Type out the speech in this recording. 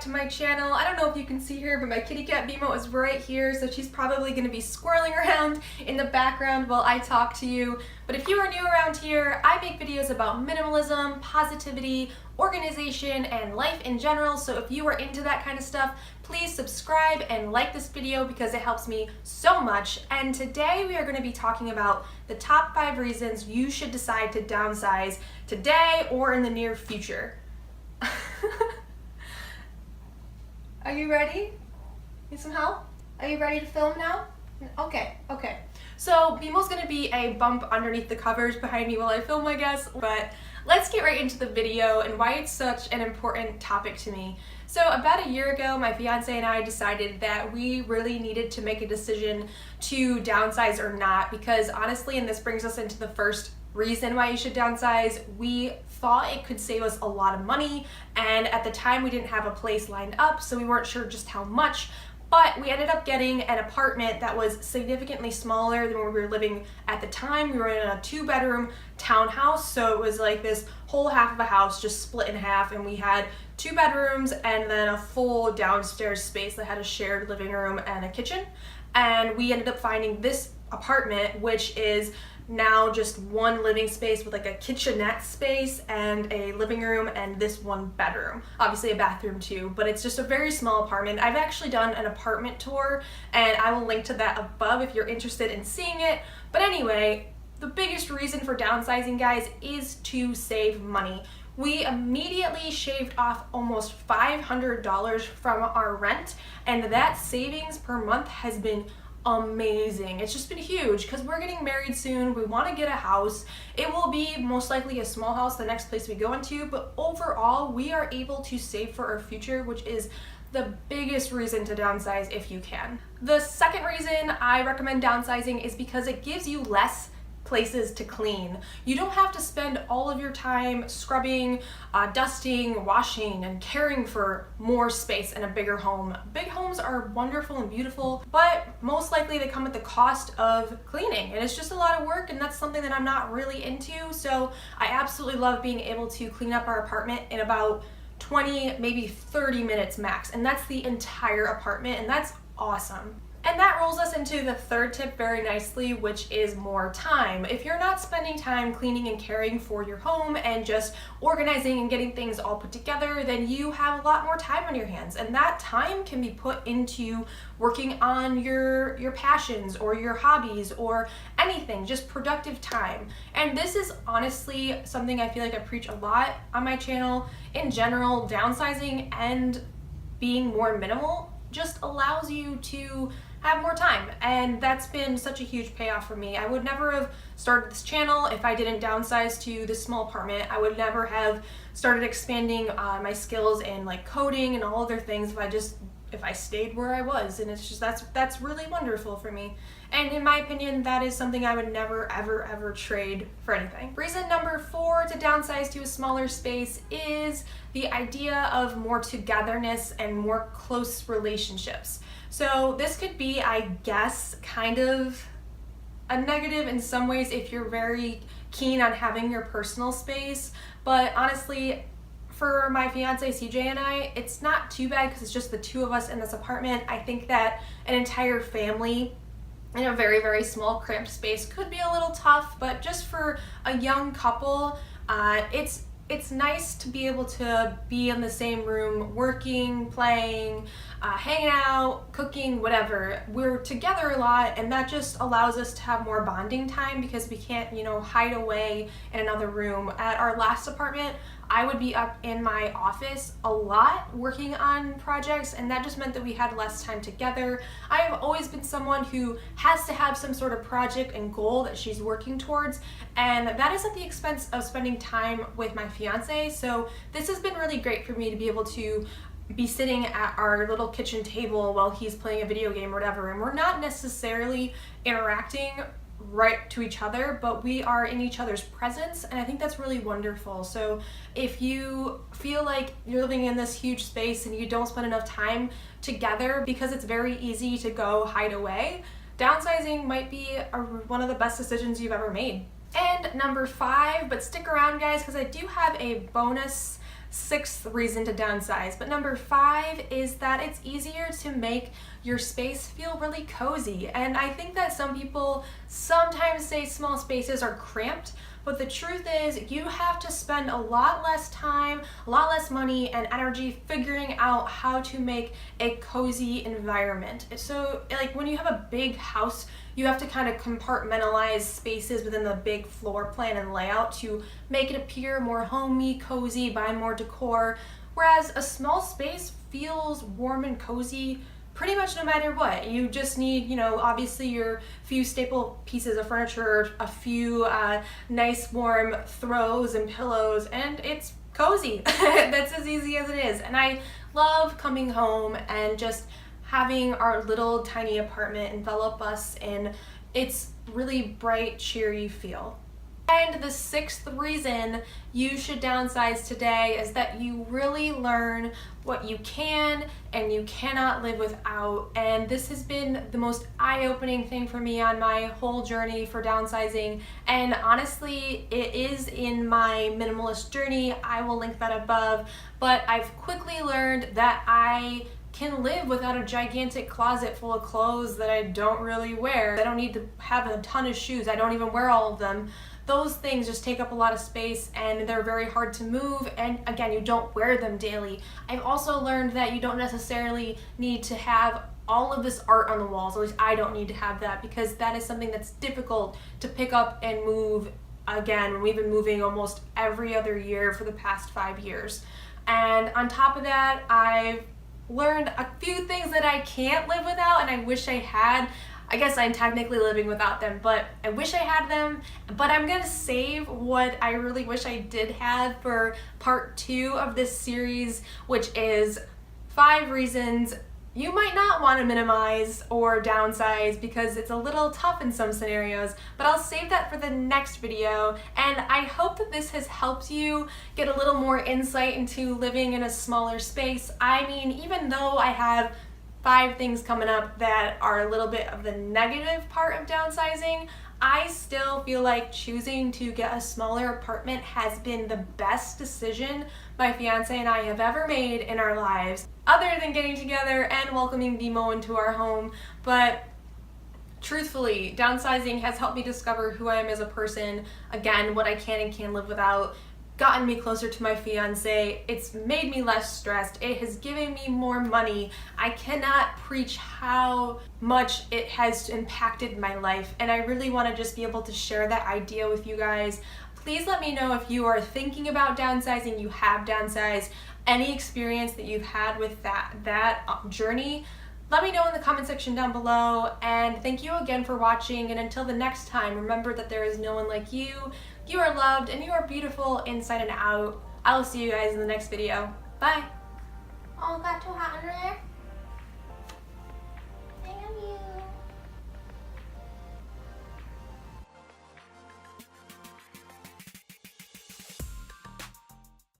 to my channel. I don't know if you can see her, but my kitty cat Bimo is right here, so she's probably going to be squirreling around in the background while I talk to you. But if you are new around here, I make videos about minimalism, positivity, organization, and life in general, so if you are into that kind of stuff, please subscribe and like this video because it helps me so much. And today we are going to be talking about the top 5 reasons you should decide to downsize today or in the near future. Are you ready? Need some help? Are you ready to film now? Okay. So Bimo's gonna be a bump underneath the covers behind me while I film, I guess, but let's get right into the video and why it's such an important topic to me. So about a year ago, my fiance and I decided that we really needed to make a decision to downsize or not, because honestly, and this brings us into the first reason why you should downsize, we thought it could save us a lot of money, and at the time we didn't have a place lined up, so we weren't sure just how much, but we ended up getting an apartment that was significantly smaller than where we were living at the time. We were in a 2-bedroom townhouse, so it was like this whole half of a house just split in half, and we had 2 bedrooms and then a full downstairs space that had a shared living room and a kitchen. And we ended up finding this apartment, which is now just one living space with like a kitchenette space and a living room and this 1 bedroom. Obviously a bathroom too, but it's just a very small apartment. I've actually done an apartment tour and I will link to that above if you're interested in seeing it. But anyway, the biggest reason for downsizing, guys, is to save money. We immediately shaved off almost $500 from our rent, and that savings per month has been amazing. It's just been huge because we're getting married soon. We want to get a house. It will be most likely a small house the next place we go into, but overall we are able to save for our future, which is the biggest reason to downsize if you can. The second reason I recommend downsizing is because it gives you less places to clean. You don't have to spend all of your time scrubbing, dusting, washing, and caring for more space in a bigger home. Big homes are wonderful and beautiful, but most likely they come at the cost of cleaning, and it's just a lot of work, and that's something that I'm not really into. So I absolutely love being able to clean up our apartment in about 20, maybe 30 minutes max, and that's the entire apartment, and that's awesome. And that rolls us into the third tip very nicely, which is more time. If you're not spending time cleaning and caring for your home and just organizing and getting things all put together, then you have a lot more time on your hands. And that time can be put into working on your passions or your hobbies or anything, just productive time. And this is honestly something I feel like I preach a lot on my channel. In general, downsizing and being more minimal just allows you to have more time, and that's been such a huge payoff for me. I would never have started this channel if I didn't downsize to this small apartment. I would never have started expanding my skills in like coding and all other things if I stayed where I was, and it's just that's really wonderful for me. And in my opinion, that is something I would never ever trade for anything. Reason number 4 to downsize to a smaller space is the idea of more togetherness and more close relationships. So this could be, I guess, kind of a negative in some ways if you're very keen on having your personal space, but honestly, for my fiance CJ and I, it's not too bad because it's just the 2 of us in this apartment. I think that an entire family in a very small cramped space could be a little tough, but just for a young couple, it's nice to be able to be in the same room working, playing, hanging out, cooking, whatever. We're together a lot, and that just allows us to have more bonding time because we can't, hide away in another room. At our last apartment, I would be up in my office a lot working on projects, and that just meant that we had less time together. I have always been someone who has to have some sort of project and goal that she's working towards, and that is at the expense of spending time with my fiance. So this has been really great for me to be able to be sitting at our little kitchen table while he's playing a video game or whatever, and we're not necessarily interacting right to each other, but we are in each other's presence, and I think that's really wonderful. So if you feel like you're living in this huge space and you don't spend enough time together because it's very easy to go hide away, downsizing might be one of the best decisions you've ever made. And number 5, but stick around guys, because I do have a bonus 6th reason to downsize. But number 5 is that it's easier to make your space feel really cozy. And I think that some people sometimes say small spaces are cramped, but the truth is you have to spend a lot less time, a lot less money and energy figuring out how to make a cozy environment. So like when you have a big house, you have to kind of compartmentalize spaces within the big floor plan and layout to make it appear more homey, cozy, buy more decor. Whereas a small space feels warm and cozy pretty much no matter what. You just need, you know, obviously your few staple pieces of furniture, a few nice warm throws and pillows, and it's cozy. That's as easy as it is. And I love coming home and just having our little tiny apartment envelop us in its really bright, cheery feel. And the 6th reason you should downsize today is that you really learn what you can and you cannot live without. And this has been the most eye-opening thing for me on my whole journey for downsizing. And honestly, it is in my minimalist journey. I will link that above. But I've quickly learned that I can live without a gigantic closet full of clothes that I don't really wear. I don't need to have a ton of shoes. I don't even wear all of them. Those things just take up a lot of space and they're very hard to move, and again, you don't wear them daily. I've also learned that you don't necessarily need to have all of this art on the walls, at least I don't need to have that, because that is something that's difficult to pick up and move. Again, we've been moving almost every other year for the past 5 years. And on top of that, I've learned a few things that I can't live without and I wish I had. I guess I'm technically living without them, but I wish I had them. But I'm gonna save what I really wish I did have for part 2 of this series, which is 5 reasons you might not want to minimize or downsize because it's a little tough in some scenarios, but I'll save that for the next video. And I hope that this has helped you get a little more insight into living in a smaller space. I mean, even though I have 5 things coming up that are a little bit of the negative part of downsizing, I still feel like choosing to get a smaller apartment has been the best decision my fiance and I have ever made in our lives, other than getting together and welcoming BMO into our home. But truthfully, downsizing has helped me discover who I am as a person, again, what I can and can't live without, gotten me closer to my fiance. It's made me less stressed. It has given me more money. I cannot preach how much it has impacted my life, and I really want to just be able to share that idea with you guys. Please let me know if you are thinking about downsizing, you have downsized, any experience that you've had with that journey. Let me know in the comment section down below, and thank you again for watching, and until the next time, remember that there is no one like you. You are loved and you are beautiful inside and out. I will see you guys in the next video. Bye. Oh, it got too hot under there.